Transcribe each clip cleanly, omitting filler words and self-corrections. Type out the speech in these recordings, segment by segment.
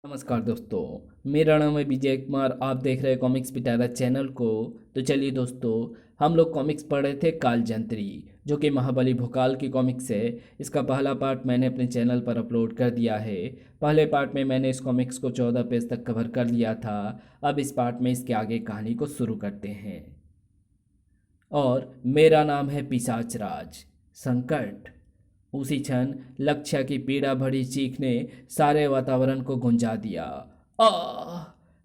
नमस्कार दोस्तों, मेरा नाम है विजय कुमार। आप देख रहे हैं कॉमिक्स पिटारा चैनल को। तो चलिए दोस्तों, हम लोग कॉमिक्स पढ़ रहे थे कालजंत्री, जो कि महाबली भोकाल की कॉमिक्स है। इसका पहला पार्ट मैंने अपने चैनल पर अपलोड कर दिया है। पहले पार्ट में मैंने इस कॉमिक्स को 14 पेज तक कवर कर लिया था। अब इस पार्ट में इसके आगे कहानी को शुरू करते हैं। और मेरा नाम है पिशाच राज संकट। उसी क्षण लक्ष्य की पीड़ा भरी चीख ने सारे वातावरण को गुंजा दिया। आ!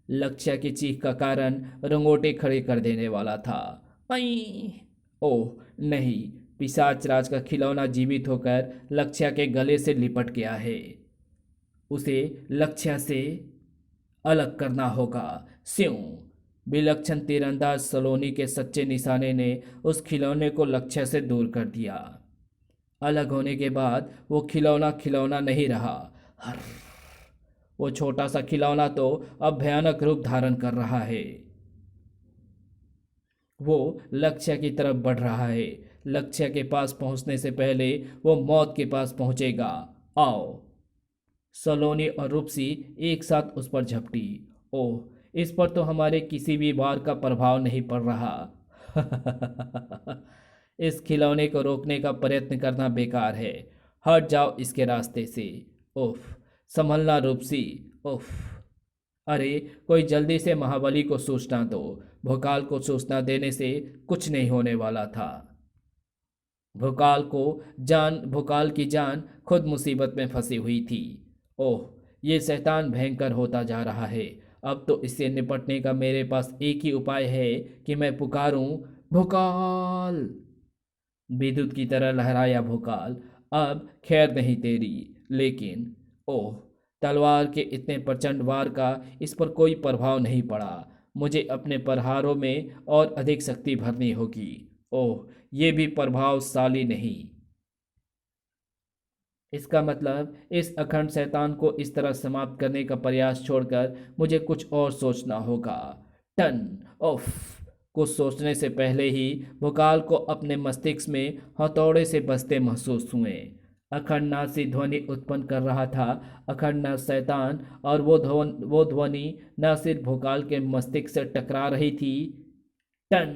लक्ष्य की चीख का कारण रंगोटे खड़े कर देने वाला था। आई! ओह नहीं, पिशाच राज का खिलौना जीवित होकर लक्ष्य के गले से लिपट गया है। उसे लक्ष्य से अलग करना होगा। स्यों विलक्षण तीरंदाज सलोनी के सच्चे निशाने ने उस खिलौने को लक्ष्य से दूर कर दिया। अलग होने के बाद वो खिलौना खिलौना नहीं रहा। हर वो छोटा सा खिलौना तो अब भयानक रूप धारण कर रहा है। वो लक्ष्य की तरफ बढ़ रहा है। लक्ष्य के पास पहुंचने से पहले वो मौत के पास पहुंचेगा। आओ। सलोनी और रूपसी एक साथ उस पर झपटी। ओह, इस पर तो हमारे किसी भी वार का प्रभाव नहीं पड़ रहा। इस खिलौने को रोकने का प्रयत्न करना बेकार है। हट जाओ इसके रास्ते से। उफ, संभलना रूपसी। उफ। अरे, कोई जल्दी से महाबली को सूचना दो। भोकाल को सूचना देने से कुछ नहीं होने वाला था। भोकाल की जान खुद मुसीबत में फंसी हुई थी। ओह, ये शैतान भयंकर होता जा रहा है। अब तो इससे निपटने का मेरे पास एक ही उपाय है कि मैं पुकारूं, भोकाल। विद्युत की तरह लहराया भोकाल। अब खैर नहीं तेरी, लेकिन ओह, तलवार के इतने प्रचंड वार का इस पर कोई प्रभाव नहीं पड़ा। मुझे अपने प्रहारों में और अधिक शक्ति भरनी होगी। ओह, ये भी प्रभावशाली नहीं। इसका मतलब इस अखंड शैतान को इस तरह समाप्त करने का प्रयास छोड़कर मुझे कुछ और सोचना होगा। Ton of. कुछ सोचने से पहले ही भोकाल को अपने मस्तिष्क में हथौड़े से बसते महसूस हुए। अखंड नाद सी ध्वनि उत्पन्न कर रहा था। अखंड नाद शैतान, और वो ध्वनि न सिर्फ भोकाल के मस्तिष्क से टकरा रही थी, टन,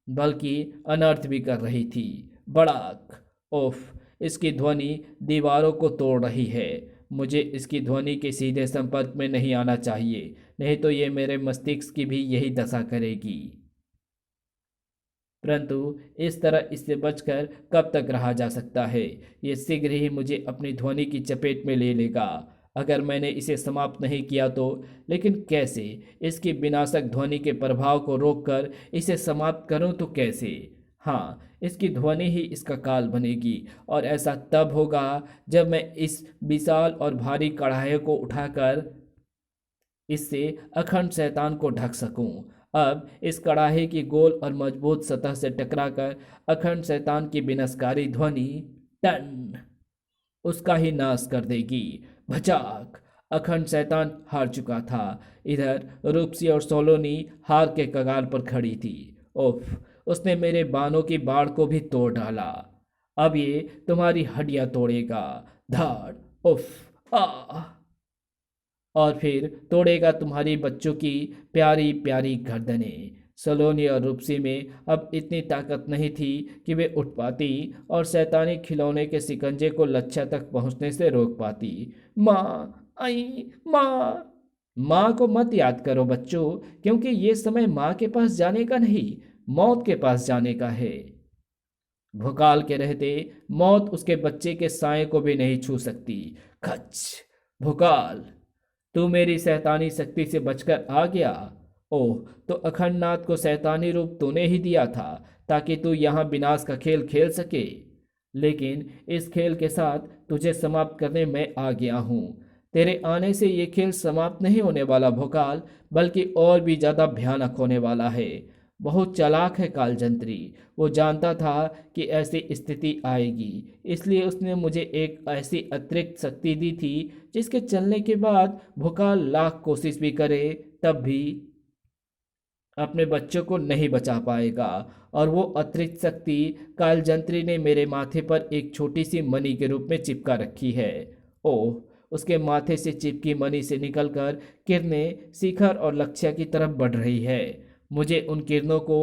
बल्कि अनर्थ भी कर रही थी। बड़ाक। ओफ, इसकी ध्वनि दीवारों को तोड़ रही है। मुझे इसकी ध्वनि के सीधे संपर्क में नहीं आना चाहिए, नहीं तो ये मेरे मस्तिष्क की भी यही दशा करेगी। परंतु इस तरह इससे बचकर कब तक रहा जा सकता है? ये शीघ्र ही मुझे अपनी ध्वनि की चपेट में ले लेगा अगर मैंने इसे समाप्त नहीं किया तो। लेकिन कैसे? इसकी विनाशक ध्वनि के प्रभाव को रोककर इसे समाप्त करूं तो कैसे? हाँ, इसकी ध्वनि ही इसका काल बनेगी, और ऐसा तब होगा जब मैं इस विशाल और भारी कढ़ाई को उठाकर इससे अखंड शैतान को ढक सकूं। अब इस कड़ाहे की गोल और मजबूत सतह से टकराकर अखंड शैतान की विनाशकारी ध्वनि टन उसका ही नाश कर देगी। भचाक। अखंड शैतान हार चुका था। इधर रूपसी और सोलोनी हार के कगार पर खड़ी थी। उफ, उसने मेरे बाणों की बाढ़ को भी तोड़ डाला। अब ये तुम्हारी हड्डियां तोड़ेगा। धाड़। उफ। आ। और फिर तोड़ेगा तुम्हारी बच्चों की प्यारी प्यारी गर्दनें। सलोनी और रूपसी में अब इतनी ताकत नहीं थी कि वे उठ पाती और शैतानी खिलौने के शिकंजे को लक्ष्य तक पहुंचने से रोक पाती। माँ, आई माँ। माँ को मत याद करो बच्चों, क्योंकि ये समय माँ के पास जाने का नहीं, मौत के पास जाने का है। भोकाल के रहते मौत उसके बच्चे के साए को भी नहीं छू सकती। खच। भोकाल, तू मेरी शैतानी शक्ति से बचकर आ गया। ओह, तो अखंडनाथ को शैतानी रूप तूने ही दिया था ताकि तू यहाँ विनाश का खेल खेल सके। लेकिन इस खेल के साथ तुझे समाप्त करने मैं आ गया हूँ। तेरे आने से ये खेल समाप्त नहीं होने वाला भोकाल, बल्कि और भी ज़्यादा भयानक होने वाला है। बहुत चालाक है कालजंत्री। वो जानता था कि ऐसी स्थिति आएगी, इसलिए उसने मुझे एक ऐसी अतिरिक्त शक्ति दी थी जिसके चलने के बाद भोकाल लाख कोशिश भी करे तब भी अपने बच्चों को नहीं बचा पाएगा। और वो अतिरिक्त शक्ति कालजंत्री ने मेरे माथे पर एक छोटी सी मणि के रूप में चिपका रखी है। ओह, उसके माथे से चिपकी मणि से निकलकर किरणें शिखर और लक्ष्य की तरफ बढ़ रही है। मुझे उन किरणों को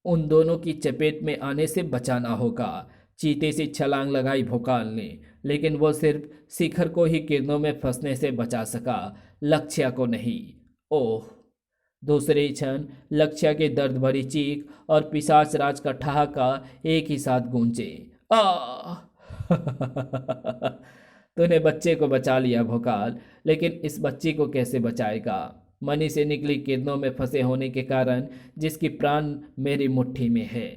उन दोनों की चपेट में आने से बचाना होगा। चीते से छलांग लगाई भोकाल ने, लेकिन वो सिर्फ शिखर को ही किरणों में फंसने से बचा सका, लक्ष्य को नहीं। ओह! दूसरे क्षण लक्ष्य की दर्द भरी चीख और पिशाच राज का ठहाका एक ही साथ गूंजे। आ तूने बच्चे को बचा लिया भोकाल, लेकिन इस बच्ची को कैसे बचाएगा? मणि से निकली किरणों में फंसे होने के कारण जिसकी प्राण मेरी मुट्ठी में है।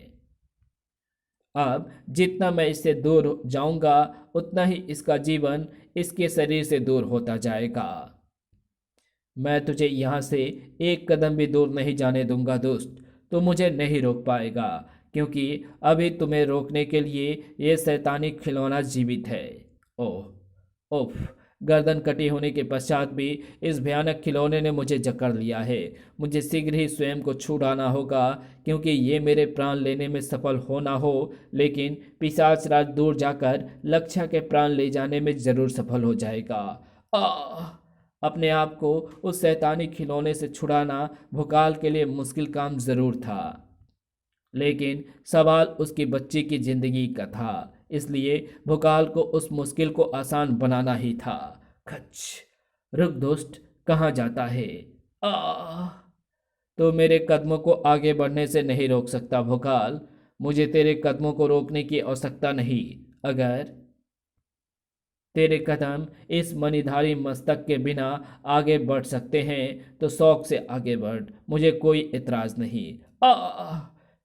अब जितना मैं इससे दूर जाऊंगा उतना ही इसका जीवन इसके शरीर से दूर होता जाएगा। मैं तुझे यहाँ से एक कदम भी दूर नहीं जाने दूंगा दोस्त। तू मुझे नहीं रोक पाएगा, क्योंकि अभी तुम्हें रोकने के लिए ये शैतानी खिलौना जीवित है। ओह ओफ! गर्दन कटी होने के पश्चात भी इस भयानक खिलौने ने मुझे जकड़ लिया है। मुझे शीघ्र ही स्वयं को छुड़ाना होगा, क्योंकि ये मेरे प्राण लेने में सफल हो ना हो, लेकिन पिशाच राज दूर जाकर लक्ष्य के प्राण ले जाने में जरूर सफल हो जाएगा। आह! अपने आप को उस शैतानी खिलौने से छुड़ाना भोकाल के लिए मुश्किल काम जरूर था, लेकिन सवाल उसकी बच्ची की जिंदगी का था, इसलिए भोकाल को उस मुश्किल को आसान बनाना ही था। खच! रुक दोस्त, कहाँ जाता है? आ तो मेरे कदमों को आगे बढ़ने से नहीं रोक सकता भोकाल। मुझे तेरे कदमों को रोकने की आवश्यकता नहीं। अगर तेरे कदम इस मणिधारी मस्तक के बिना आगे बढ़ सकते हैं तो शौक से आगे बढ़, मुझे कोई एतराज नहीं। आ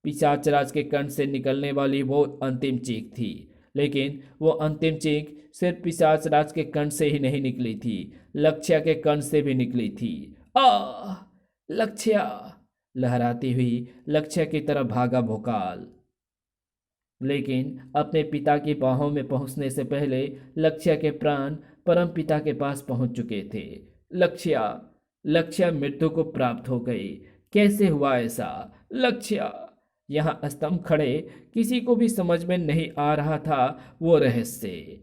पिशाचराज के कंठ से निकलने वाली वो अंतिम चीख थी, लेकिन वो अंतिम चीख सिर्फ पिशाचराज के कंठ से ही नहीं निकली थी, लक्ष्य के कंठ से भी निकली थी। आ लक्ष्य! लहराती हुई लक्ष्य की तरफ भागा भोकाल, लेकिन अपने पिता की बाहों में पहुंचने से पहले लक्ष्य के प्राण परम पिता के पास पहुंच चुके थे। लक्ष्य! लक्ष्य मृत्यु को प्राप्त हो गई। कैसे हुआ ऐसा? लक्ष्य! यहाँ स्तंभ खड़े किसी को भी समझ में नहीं आ रहा था वो रहस्य,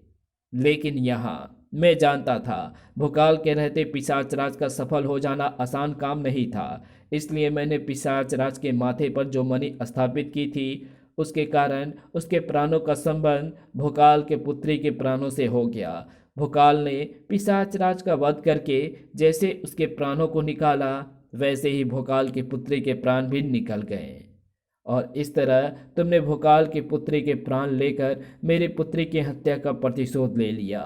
लेकिन यहाँ मैं जानता था भोकाल के रहते पिशाचराज का सफल हो जाना आसान काम नहीं था। इसलिए मैंने पिशाचराज के माथे पर जो मणि स्थापित की थी, उसके कारण उसके प्राणों का संबंध भोकाल के पुत्री के प्राणों से हो गया। भोकाल ने पिशाचराज का वध करके जैसे उसके प्राणों को निकाला, वैसे ही भोकाल की पुत्री के प्राण भी निकल गए, और इस तरह तुमने भोकाल की पुत्री के प्राण लेकर मेरी पुत्री की हत्या का प्रतिशोध ले लिया।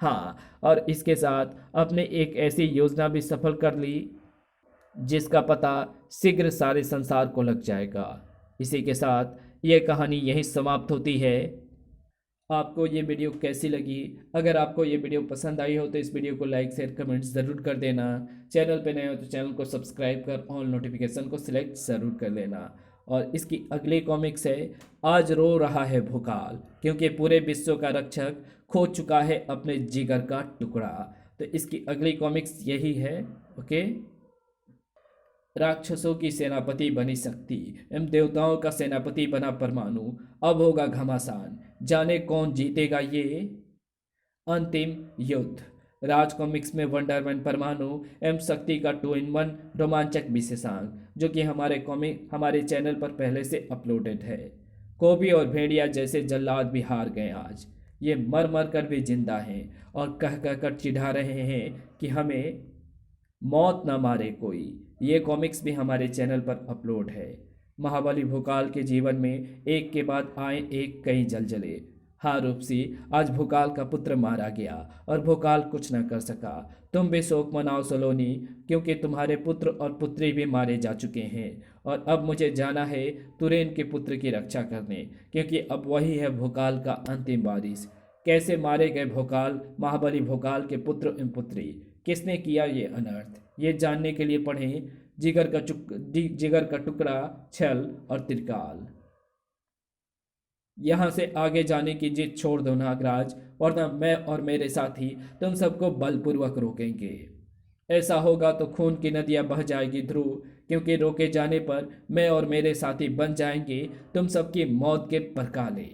हाँ, और इसके साथ अपने एक ऐसी योजना भी सफल कर ली जिसका पता शीघ्र सारे संसार को लग जाएगा। इसी के साथ ये कहानी यहीं समाप्त होती है। आपको ये वीडियो कैसी लगी? अगर आपको ये वीडियो पसंद आई हो तो इस वीडियो को लाइक शेयर कमेंट ज़रूर कर देना। चैनल पे नए हो तो चैनल को सब्सक्राइब कर ऑल नोटिफिकेशन को सिलेक्ट ज़रूर कर लेना। और इसकी अगली कॉमिक्स है आज रो रहा है भोकाल, क्योंकि पूरे विश्व का रक्षक खो चुका है अपने जिगर का टुकड़ा। तो इसकी अगली कॉमिक्स यही है। ओके, राक्षसों की सेनापति बनी शक्ति एवं देवताओं का सेनापति बना परमाणु, अब होगा घमासान। जाने कौन जीतेगा ये अंतिम युद्ध। राज कॉमिक्स में वंडरमैन परमाणु एवं शक्ति का 2-in-1 रोमांचक विशेषांक, जो कि हमारे चैनल पर पहले से अपलोडेड है। कोबी और भेड़िया जैसे जल्लाद भी हार गए आज। ये मर मर कर भी जिंदा हैं और कह कह कर चिढ़ा रहे हैं कि हमें मौत न मारे कोई। ये कॉमिक्स भी हमारे चैनल पर अपलोड है। महाबली भोकाल के जीवन में एक के बाद आए एक कई जलजले। हाँ रूपसी, आज भोकाल का पुत्र मारा गया और भोकाल कुछ न कर सका। तुम भी शोक मनाओ सलोनी, क्योंकि तुम्हारे पुत्र और पुत्री भी मारे जा चुके हैं, और अब मुझे जाना है तुरेन के पुत्र की रक्षा करने, क्योंकि अब वही है भोकाल का अंतिम वारिस। कैसे मारे गए भोकाल, महाबली भोकाल के पुत्र एवं पुत्री, किसने किया ये अनर्थ, ये जानने के लिए पढ़ें जिगर का टुकड़ा, छल और त्रिकाल। यहाँ से आगे जाने की जिद छोड़ दो नागराज, वरना मैं और मेरे साथी तुम सबको बलपूर्वक रोकेंगे। ऐसा होगा तो खून की नदियाँ बह जाएगी ध्रुव, क्योंकि रोके जाने पर मैं और मेरे साथी बन जाएंगे तुम सबकी मौत के परकाले।